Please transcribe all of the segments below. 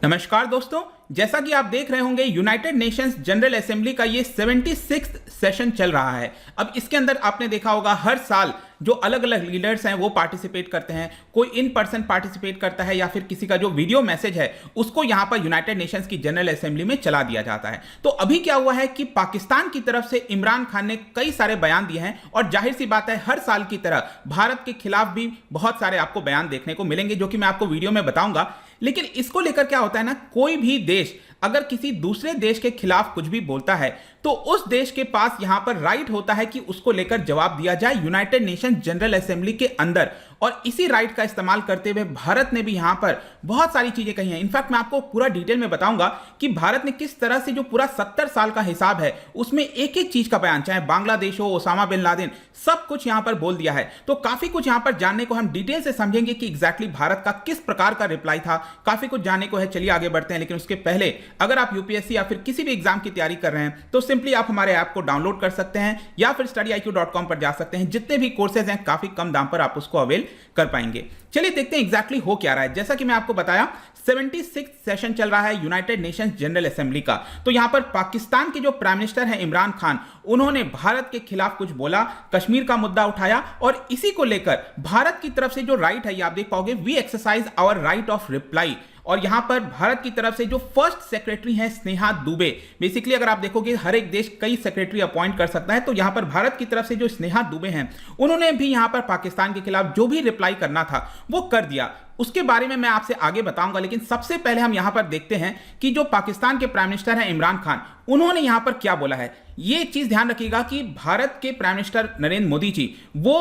नमस्कार दोस्तों, जैसा कि आप देख रहे होंगे यूनाइटेड नेशंस जनरल असेंबली का ये 76th सेशन चल रहा है। अब इसके अंदर आपने देखा होगा हर साल जो अलग अलग लीडर्स हैं वो पार्टिसिपेट करते हैं। कोई इन पर्सन पार्टिसिपेट करता है या फिर किसी का जो वीडियो मैसेज है उसको यहां पर यूनाइटेड नेशंस की जनरल असेंबली में चला दिया जाता है। तो अभी क्या हुआ है कि पाकिस्तान की तरफ से इमरान खान ने कई सारे बयान दिए हैं और जाहिर सी बात है हर साल की तरह भारत के खिलाफ भी बहुत सारे आपको बयान देखने को मिलेंगे, जो कि मैं आपको वीडियो में बताऊंगा। लेकिन इसको लेकर क्या होता है ना, कोई भी देश अगर किसी दूसरे देश के खिलाफ कुछ भी बोलता है तो उस देश के पास यहां पर राइट होता है कि उसको लेकर जवाब दिया जाए यूनाइटेड नेशन जनरल असेंबली के अंदर। और इसी राइट का इस्तेमाल करते हुए भारत ने भी यहां पर बहुत सारी चीजें कही हैं। इनफैक्ट मैं आपको पूरा डिटेल में बताऊंगा कि भारत ने किस तरह से जो पूरा 70 साल का हिसाब है उसमें एक एक चीज का बयान, चाहे बांग्लादेश हो, ओसामा बिन लादेन, सब कुछ यहां पर बोल दिया है। तो काफी कुछ यहां पर जानने को हम डिटेल से समझेंगे कि एग्जैक्टली भारत का किस प्रकार का रिप्लाई था। काफी कुछ जानने को है, चलिए आगे बढ़ते हैं। लेकिन उसके पहले अगर आप यूपीएससी या फिर किसी भी एग्जाम की तैयारी कर रहे हैं तो सिंपली आप हमारे ऐप को डाउनलोड कर सकते हैं या फिर studyIQ.com पर जा सकते हैं। जितने भी कोर्सेज हैं काफी कम दाम पर आप उसको अवेल कर पाएंगे। चलिए देखते हैं एग्जैक्टली हो क्या रहा है। जैसा कि मैं आपको बताया 76th सेशन चल रहा है यूनाइटेड नेशंस जनरल असेंबली का। तो यहां पर पाकिस्तान के जो प्राइम मिनिस्टर हैं इमरान खान, उन्होंने भारत के खिलाफ कुछ बोला, कश्मीर का मुद्दा उठाया और इसी को लेकर भारत की तरफ से जो राइट है ये आप देख पाओगे, we exercise our right of reply. और यहां पर भारत की तरफ से जो फर्स्ट सेक्रेटरी हैं स्नेहा दुबे, बेसिकली अगर आप देखोगे हर एक देश कई सेक्रेटरी अपॉइंट कर सकता है, तो यहां पर भारत की तरफ से जो स्नेहा दुबे हैं उन्होंने भी यहां पर पाकिस्तान के खिलाफ जो भी रिप्लाई करना था वो कर दिया। उसके बारे में मैं आपसे आगे बताऊंगा, लेकिन सबसे पहले हम यहां पर देखते हैं कि जो पाकिस्तान के प्राइम मिनिस्टर हैं इमरान खान, उन्होंने यहां पर क्या बोला है। ये चीज ध्यान रखिएगा कि भारत के प्राइम मिनिस्टर नरेंद्र मोदी जी वो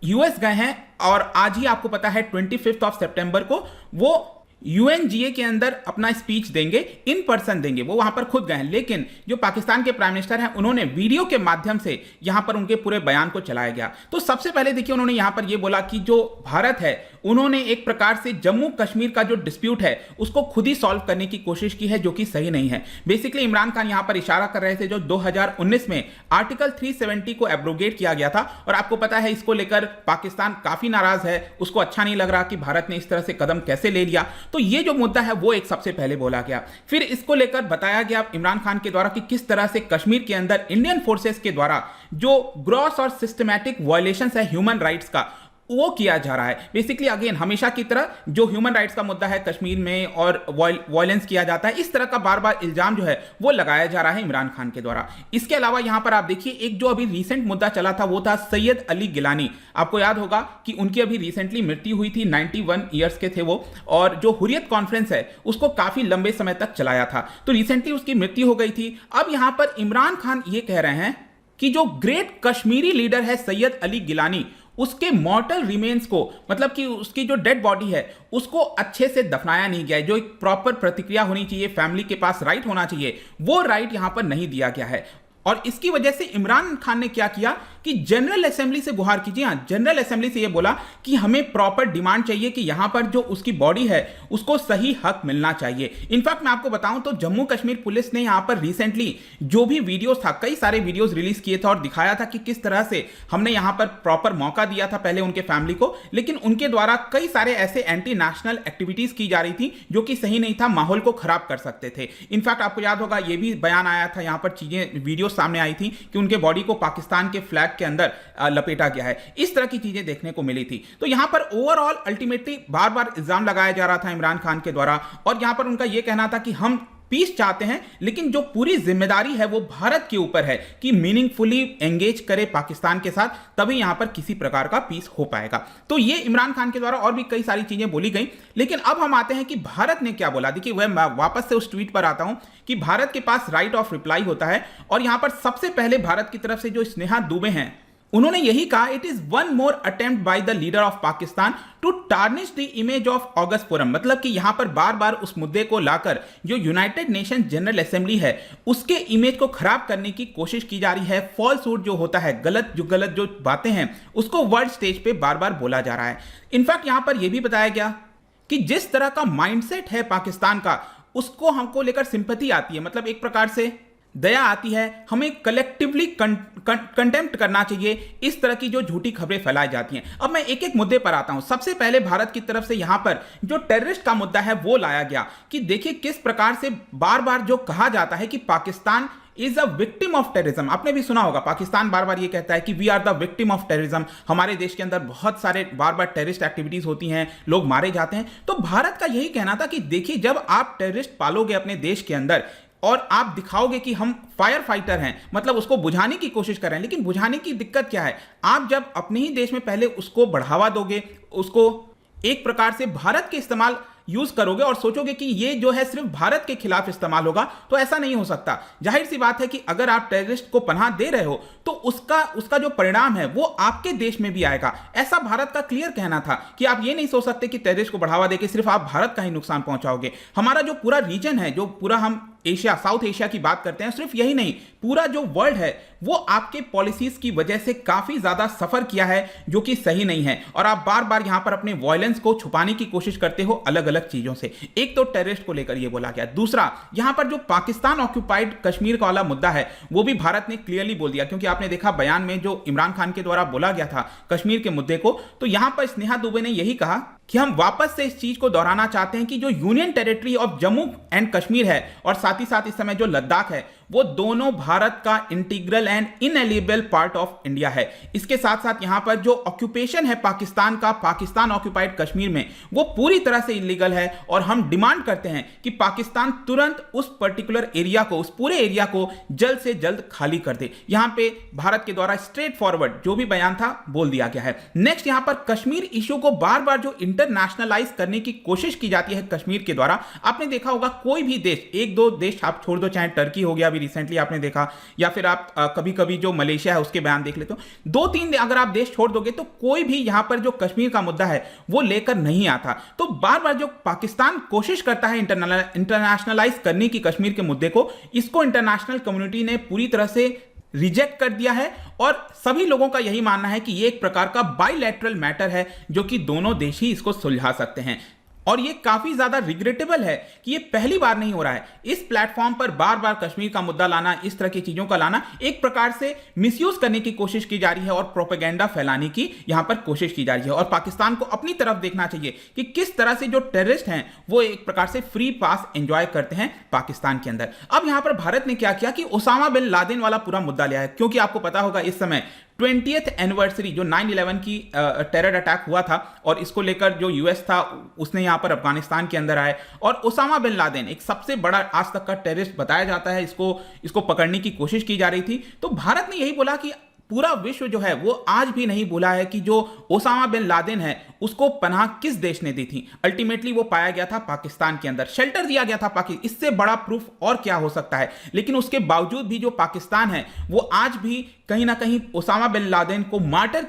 यूएस गए हैं और आज ही आपको पता है 25 सितंबर को वो यूएनजीए के अंदर अपना स्पीच देंगे, इन पर्सन देंगे, वो वहां पर खुद गए हैं। लेकिन जो पाकिस्तान के प्राइम मिनिस्टर हैं उन्होंने वीडियो के माध्यम से यहां पर उनके पूरे बयान को चलाया गया। तो सबसे पहले देखिए उन्होंने यहां पर यह बोला कि जो भारत है उन्होंने एक प्रकार से जम्मू कश्मीर का जो डिस्प्यूट है उसको खुद ही सॉल्व करने की कोशिश की है, जो कि सही नहीं है। बेसिकली इमरान खान यहां पर इशारा कर रहे थे जो 2019 में आर्टिकल 370 को एब्रोगेट किया गया था और आपको पता है इसको लेकर पाकिस्तान काफी नाराज है, उसको अच्छा नहीं लग रहा कि भारत ने इस तरह से कदम कैसे ले लिया। तो ये जो मुद्दा है वो एक सबसे पहले बोला गया। फिर इसको लेकर बताया गया इमरान खान के द्वारा कि किस तरह से कश्मीर के अंदर इंडियन फोर्सेस के द्वारा जो ग्रॉस और सिस्टमैटिक वायलेशंस है ह्यूमन राइट्स का वो किया जा रहा है। बेसिकली अगेन हमेशा की तरह जो ह्यूमन राइट्स का मुद्दा है कश्मीर में और वायलेंस किया जाता है, इस तरह का बार बार इल्जाम जो है वो लगाया जा रहा है इमरान खान के द्वारा। इसके अलावा यहां पर आप देखिए एक जो अभी रिसेंट मुद्दा चला था वो था सैयद अली गिलानी। आपको याद होगा कि उनकी अभी रिसेंटली मृत्यु हुई थी, 91 ईयर्स के थे वो, और जो हुर्रियत कॉन्फ्रेंस है उसको काफी लंबे समय तक चलाया था, तो रिसेंटली उसकी मृत्यु हो गई थी। अब यहां पर इमरान खान ये कह रहे हैं कि जो ग्रेट कश्मीरी लीडर है सैयद अली गिलानी, उसके मॉर्टल रिमेन्स को, मतलब कि उसकी जो डेड बॉडी है उसको अच्छे से दफनाया नहीं गया है। जो एक प्रॉपर प्रतिक्रिया होनी चाहिए, फैमिली के पास राइट होना चाहिए, वो राइट यहां पर नहीं दिया गया है। और इसकी वजह से इमरान खान ने क्या किया कि जनरल असेंबली से गुहार कीजिए। हाँ, जनरल असेंबली से यह बोला कि हमें प्रॉपर डिमांड चाहिए कि यहां पर जो उसकी बॉडी है उसको सही हक मिलना चाहिए। इनफैक्ट मैं आपको बताऊं तो जम्मू कश्मीर पुलिस ने यहां पर रिसेंटली जो भी वीडियोस था, कई सारे वीडियोस रिलीज किए थे और दिखाया था कि किस तरह से हमने यहां पर प्रॉपर मौका दिया था पहले उनके फैमिली को, लेकिन उनके द्वारा कई सारे ऐसे एंटी नेशनल एक्टिविटीज की जा रही थी जो कि सही नहीं था, माहौल को खराब कर सकते थे। इनफैक्ट आपको याद होगा यह भी बयान आया था, यहां पर चीजें वीडियो सामने आई थी कि उनके बॉडी को पाकिस्तान के फ्लैग के अंदर लपेटा गया है। इस तरह की चीजें देखने को मिली थी। तो यहां पर ओवरऑल अल्टीमेटली बार बार इल्जाम लगाया जा रहा था इमरान खान के द्वारा, और यहां पर उनका यह कहना था कि हम पीस चाहते हैं लेकिन जो पूरी जिम्मेदारी है वो भारत के ऊपर है कि मीनिंगफुली एंगेज करे पाकिस्तान के साथ, तभी यहां पर किसी प्रकार का पीस हो पाएगा। तो ये इमरान खान के द्वारा और भी कई सारी चीजें बोली गई। लेकिन अब हम आते हैं कि भारत ने क्या बोला। देखिए मैं वापस से उस ट्वीट पर आता हूं कि भारत के पास राइट ऑफ रिप्लाई होता है, और यहां पर सबसे पहले भारत की तरफ से जो स्नेहा दुबे हैं उन्होंने यही कहा, it is one more attempt by the leader of Pakistan to tarnish the image of august forum. मतलब कि यहां पर बार बार उस मुद्दे को लाकर जो यूनाइटेड नेशन जनरल असेंबली है उसके इमेज को खराब करने की कोशिश की जा रही है। फॉल्सूट जो होता है, गलत जो बातें हैं उसको वर्ल्ड स्टेज पे बार बार बोला जा रहा है। इनफैक्ट यहां पर यह भी बताया गया कि जिस तरह का माइंडसेट है पाकिस्तान का उसको हमको लेकर सिंपैथी आती है। मतलब एक प्रकार से दया आती है, हमें कलेक्टिवली कंटेम्प्ट करना चाहिए इस तरह की जो झूठी खबरें फैलाई जाती हैं। अब मैं एक एक मुद्दे पर आता हूं। सबसे पहले भारत की तरफ से यहां पर जो टेररिस्ट का मुद्दा है वो लाया गया कि देखिए किस प्रकार से बार बार जो कहा जाता है कि Pakistan is a victim of terrorism. आपने भी सुना होगा, पाकिस्तान बार बार ये कहता है कि we are the victim of terrorism, हमारे देश के अंदर बहुत सारे बार बार टेररिस्ट एक्टिविटीज होती हैं, लोग मारे जाते हैं। तो भारत का यही कहना था कि देखिए जब आप टेररिस्ट पालोगे अपने देश के अंदर और आप दिखाओगे कि हम फायर फाइटर हैं, मतलब उसको बुझाने की कोशिश कर रहे हैं, लेकिन बुझाने की दिक्कत क्या है, आप जब अपने ही देश में पहले उसको बढ़ावा दोगे, उसको एक प्रकार से भारत के इस्तेमाल यूज करोगे और सोचोगे कि ये जो है सिर्फ भारत के खिलाफ इस्तेमाल होगा, तो ऐसा नहीं हो सकता। जाहिर सी बात है कि अगर आप टेररिस्ट को पनाह दे रहे हो तो उसका जो परिणाम है वो आपके देश में भी आएगा। ऐसा भारत का क्लियर कहना था कि आप ये नहीं सोच सकते कि टेररिस्ट को बढ़ावा देके सिर्फ आप भारत का ही नुकसान पहुंचाओगे। हमारा जो पूरा रीजन है, जो पूरा हम एशिया, साउथ एशिया की बात करते हैं, सिर्फ यही नहीं पूरा जो वर्ल्ड है वो आपके पॉलिसीज की वजह से काफी ज्यादा सफर किया है, जो कि सही नहीं है। और आप बार बार यहां पर अपने वायलेंस को छुपाने की कोशिश करते हो अलग अलग चीजों से। एक तो टेररिस्ट को लेकर यह बोला गया, दूसरा यहां पर जो पाकिस्तान ऑक्यूपाइड कश्मीर का वाला मुद्दा है वो भी भारत ने क्लियरली बोल दिया, क्योंकि आपने देखा बयान में जो इमरान खान के द्वारा बोला गया था कश्मीर के मुद्दे को, तो यहां पर स्नेहा दुबे ने यही कहा कि हम वापस से इस चीज को दोहराना चाहते हैं कि जो union territory of Jammu and Kashmir है और साथ ही साथ इस समय जो लद्दाख है वो दोनों भारत का integral and ineligible part of India है। इसके साथ साथ यहां पर जो ऑक्यूपेशन है पाकिस्तान का, पाकिस्तान ऑक्यूपाइड कश्मीर में, वो पूरी तरह से इलीगल है और हम डिमांड करते हैं कि पाकिस्तान तुरंत उस पर्टिकुलर एरिया को, उस पूरे एरिया को जल्द से जल्द खाली कर दे। यहां पे भारत के द्वारा स्ट्रेट फॉरवर्ड जो भी बयान था बोल दिया गया है। नेक्स्ट यहां पर कश्मीर इशू को बार बार जो इंटरनेशनलाइज करने की कोशिश की जाती है कश्मीर के द्वारा, आपने देखा होगा कोई भी देश, एक दो देश आप छोड़ दो, चाहे टर्की हो गया रिसेंटली आपने देखा, या फिर आप कभी कभी जो मलेशिया है उसके बयान देख लेते हो, दो तीन अगर आप देश छोड़ दोगे तो कोई भी यहां पर जो कश्मीर का मुद्दा है वो लेकर नहीं आता। तो बार बार जो पाकिस्तान कोशिश करता है इंटरनेशनलाइज करने की कश्मीर के मुद्दे को, इसको इंटरनेशनल कम्युनिटी ने पूरी तरह से रिजेक्ट कर दिया है और सभी लोगों का यही मानना है कि यह एक प्रकार का बाइलैटरल मैटर है जो कि दोनों देश ही इसको सुलझा सकते हैं। और ये काफी ज्यादा रिग्रेटेबल है कि ये पहली बार नहीं हो रहा है। इस प्लेटफॉर्म पर बार बार कश्मीर का मुद्दा लाना, इस तरह की चीजों का लाना, एक प्रकार से मिसयूज करने की कोशिश की जा रही है और प्रोपेगेंडा फैलाने की यहां पर कोशिश की जा रही है। और पाकिस्तान को अपनी तरफ देखना चाहिए कि किस तरह से जो टेररिस्ट हैं वो एक प्रकार से फ्री पास एंजॉय करते हैं पाकिस्तान के अंदर। अब यहां पर भारत ने क्या किया कि ओसामा बिन लादेन वाला पूरा मुद्दा लिया है, क्योंकि आपको पता होगा इस समय 20th एनिवर्सरी जो 9/11 की टेरर अटैक हुआ था और इसको लेकर जो यूएस था उसने यहां पर अफगानिस्तान के अंदर आए और ओसामा बिन लादेन एक सबसे बड़ा आज तक का टेररिस्ट बताया जाता है, इसको पकड़ने की कोशिश की जा रही थी। तो भारत ने यही बोला कि पूरा विश्व जो है वो आज भी नहीं भूला है कि जो ओसामा बिन लादेन है उसको पनाह किस देश ने दी थी। अल्टीमेटली वो पाया गया था पाकिस्तान के अंदर, शेल्टर दिया गया था पाकिस्तान। इससे बड़ा प्रूफ और क्या हो सकता है। लेकिन उसके बावजूद भी जो पाकिस्तान है वो आज भी कहीं ना कहीं ओसामा बिन लादेन को मार्टर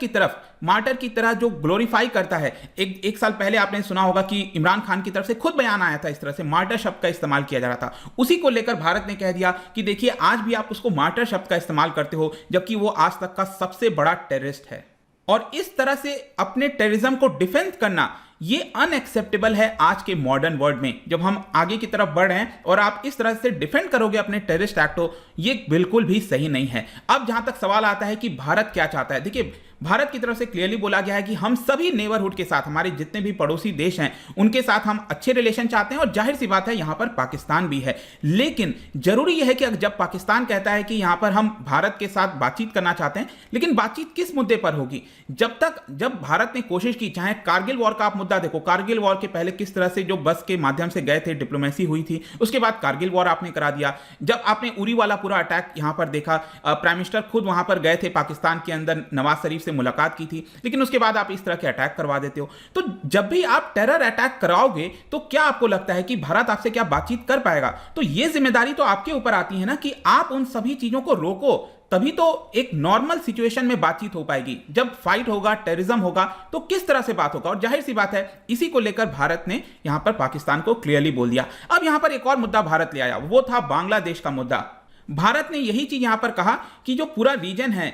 की तरह जो ग्लोरीफाई करता है। एक साल पहले आपने सुना होगा कि इमरान खान की तरफ से खुद बयान आया था, इस तरह से मार्टर शब्द का इस्तेमाल किया जा रहा था। उसी को लेकर भारत ने कह दिया कि देखिए आज भी आप उसको मार्टर शब्द का इस्तेमाल करते हो, जबकि वो आज तक का सबसे बड़ा टेररिस्ट है। और इस तरह से अपने टेररिज्म को डिफेंड करना ये अनएक्सेप्टेबल है आज के मॉडर्न वर्ल्ड में। जब हम आगे की तरफ बढ़ रहे हैं और आप इस तरह से डिफेंड करोगे अपने टेररिस्ट एक्ट को, ये बिल्कुल भी सही नहीं है। अब जहां तक सवाल आता है कि भारत क्या चाहता है, देखिए भारत की तरफ से क्लियरली बोला गया है कि हम सभी नेबरहुड के साथ, हमारे जितने भी पड़ोसी देश हैं उनके साथ हम अच्छे रिलेशन चाहते हैं और जाहिर सी बात है यहां पर पाकिस्तान भी है। लेकिन जरूरी यह है कि जब पाकिस्तान कहता है कि यहां पर हम भारत के साथ बातचीत करना चाहते हैं, लेकिन बातचीत किस मुद्दे पर होगी। जब भारत ने कोशिश की, चाहे कारगिल वॉर का आप मुद्दा देखो, कारगिल वॉर के पहले किस तरह से जो बस के माध्यम से गए थे, डिप्लोमेसी हुई थी, उसके बाद कारगिल वॉर आपने करा दिया। जब आपने उरी वाला पूरा अटैक यहां पर देखा, प्राइम मिनिस्टर खुद वहां पर गए थे पाकिस्तान के अंदर, नवाज शरीफ से मुलाकात की थी, लेकिन उसके बाद आप इस तरह के अटैक करवा देते हो। तो जब भी आप टेरर अटैक कराओगे तो क्या आपको लगता है कि भारत आपसे क्या बातचीत कर पाएगा? तो यह जिम्मेदारी तो आपके ऊपर आती है ना कि आप उन सभी चीजों को रोको, तभी तो एक नॉर्मल सिचुएशन में बातचीत हो पाएगी। जब फाइट होगा, टेररिज्म होगा, तो किस तरह से बात होगा। और जाहिर सी बात है इसी को लेकर भारत ने यहां पर पाकिस्तान को क्लियरली बोल दिया। अब यहां पर एक और मुद्दा भारत ले आया, वो था बांग्लादेश का मुद्दा। भारत ने यही चीज यहां पर कहा कि जो पूरा रीजन है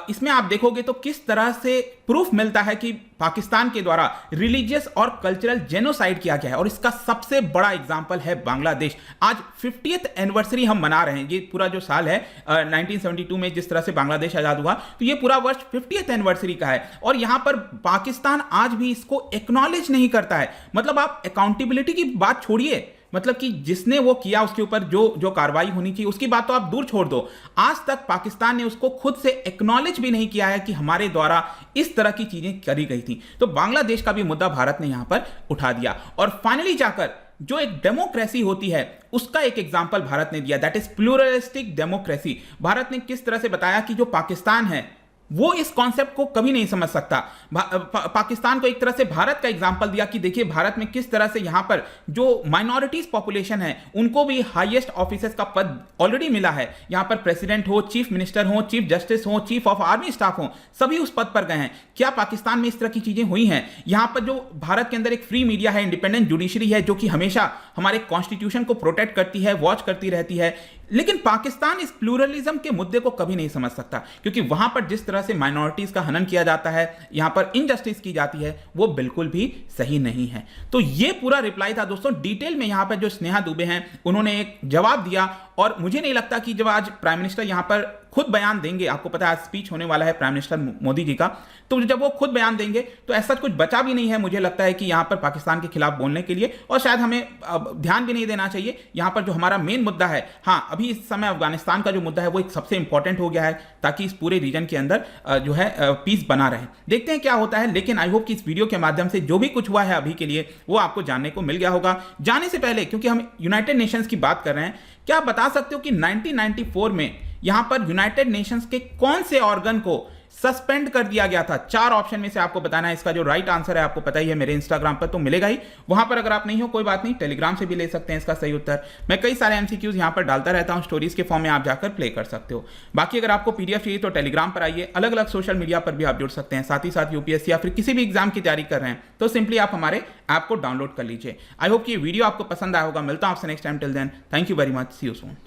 इसमें आप देखोगे तो किस तरह से प्रूफ मिलता है कि पाकिस्तान के द्वारा रिलीजियस और कल्चरल जेनोसाइड किया गया है, और इसका सबसे बड़ा एग्जांपल है बांग्लादेश। आज 50th एनिवर्सरी हम मना रहे हैं। ये पूरा जो साल है 1972 में जिस तरह से बांग्लादेश आजाद हुआ, तो ये पूरा वर्ष 50th एनिवर्सरी का है, और यहां पर पाकिस्तान आज भी इसको एक्नॉलेज नहीं करता है। मतलब आप अकाउंटेबिलिटी की बात छोड़िए, मतलब कि जिसने वो किया उसके ऊपर जो कार्रवाई होनी चाहिए उसकी बात तो आप दूर छोड़ दो, आज तक पाकिस्तान ने उसको खुद से एक्नॉलेज भी नहीं किया है कि हमारे द्वारा इस तरह की चीजें करी गई थी। तो बांग्लादेश का भी मुद्दा भारत ने यहां पर उठा दिया, और फाइनली जाकर जो एक डेमोक्रेसी होती है उसका एक एग्जांपल भारत ने दिया, that is pluralistic democracy. Bharat ने किस तरह से बताया कि जो पाकिस्तान है वो इस कॉन्सेप्ट को कभी नहीं समझ सकता। पाकिस्तान को एक तरह से भारत का एग्जांपल दिया कि देखिए भारत में किस तरह से यहां पर जो माइनॉरिटीज पॉपुलेशन है उनको भी हाईएस्ट ऑफिसर्स का पद ऑलरेडी मिला है। यहां पर प्रेसिडेंट हो, चीफ मिनिस्टर हो, चीफ जस्टिस हो, चीफ ऑफ आर्मी स्टाफ हो, सभी उस पद पर गए हैं। क्या पाकिस्तान में इस तरह की चीजें हुई हैं? यहां पर जो भारत के अंदर एक फ्री मीडिया है, इंडिपेंडेंट जुडिशरी है, जो कि हमेशा हमारे कॉन्स्टिट्यूशन को प्रोटेक्ट करती है, वॉच करती रहती है, लेकिन पाकिस्तान इस प्लूरलिज्म के मुद्दे को कभी नहीं समझ सकता, क्योंकि वहां पर जिस तरह से माइनॉरिटीज का हनन किया जाता है, यहां पर इनजस्टिस की जाती है, वो बिल्कुल भी सही नहीं है। तो ये पूरा रिप्लाई था दोस्तों। डिटेल में यहां पर जो स्नेहा दुबे हैं उन्होंने एक जवाब दिया, और मुझे नहीं लगता कि जब आज प्राइम मिनिस्टर यहां पर खुद बयान देंगे, आपको पता है आज स्पीच होने वाला है प्राइम मिनिस्टर मोदी जी का, तो जब वो खुद बयान देंगे तो ऐसा कुछ बचा भी नहीं है मुझे लगता है कि यहां पर पाकिस्तान के खिलाफ बोलने के लिए, और शायद हमें ध्यान भी नहीं देना चाहिए। यहां पर जो हमारा मेन मुद्दा है, हाँ अभी इस समय अफगानिस्तान का जो मुद्दा है वो एक सबसे इंपॉर्टेंट हो गया है, ताकि इस पूरे रीजन के अंदर जो है पीस बना रहे। देखते हैं क्या होता है, लेकिन आई होप कि इस वीडियो के माध्यम से जो भी कुछ हुआ है अभी के लिए वो आपको जानने को मिल गया होगा। जाने से पहले, क्योंकि हम यूनाइटेड नेशंस की बात कर रहे हैं, क्या आप बता सकते हो कि 1994 में यहां पर यूनाइटेड नेशंस के कौन से ऑर्गन को सस्पेंड कर दिया गया था? 4 ऑप्शन में से आपको बताना है। इसका जो राइट आंसर है आपको पता ही है, मेरे इंस्टाग्राम पर तो मिलेगा ही, वहां पर अगर आप नहीं हो कोई बात नहीं, टेलीग्राम से भी ले सकते हैं इसका सही उत्तर। मैं कई सारे एमसीक्यूज यहां पर डालता रहता हूं, स्टोरीज के फॉर्म में आप जाकर प्ले कर सकते हो। बाकी अगर आपको पीडीएफ चाहिए तो टेलीग्राम पर आइए, अलग अलग सोशल मीडिया पर भी आप जुड़ सकते हैं। साथ ही साथ यूपीएससी या फिर किसी भी एग्जाम की तैयारी कर रहे हैं तो सिंपली आप हमारे ऐप को डाउनलोड कर लीजिए। आई होप कि ये वीडियो आपको पसंद आया होगा। मिलता हूं आपसे next time. Till then, thank you very much, see you soon.